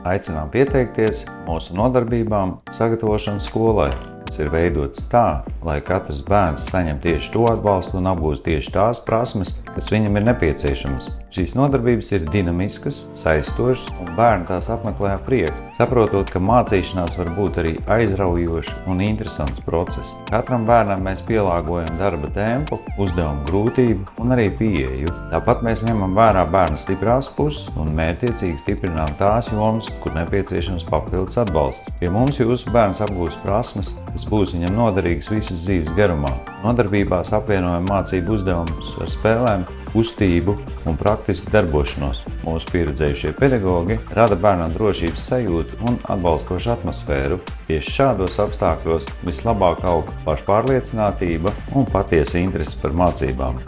Aicinām pieteikties mūsu nodarbībām sagatavošanu skolai, kas ir veidots tā, lai katrs bērns saņem tieši to atbalstu un apgūst tieši tās prasmes, kas viņam ir nepieciešamas. Šīs nodarbības ir dinamiskas, saistošas un bērni tās apmeklē ar prieku, saprotot, ka mācīšanās var būt arī aizraujošs un interesants process. Katram bērnam mēs pielāgojam darba tempu, uzdevumu grūtību un arī pieeju. Tāpat mēs ņemam vērā bērna stiprās puses un mērķiecīgi stiprinām tās jomas, kur nepieciešams papildus atbalsts. Pie mums jūsu bērns apgūs prasmes, kas būs viņam noderīgas visas dzīves garumā. Nodarbībās apvienojam mācību uzdevumus ar spēlēm, kustību un praktisku darbošanos. Mūsu pieredzējušie pedagogi rada bērnam drošības sajūtu un atbalstošu atmosfēru. Tieši šādos apstākļos vislabāk aug pašpārliecinātība un patiesa interese par mācībām.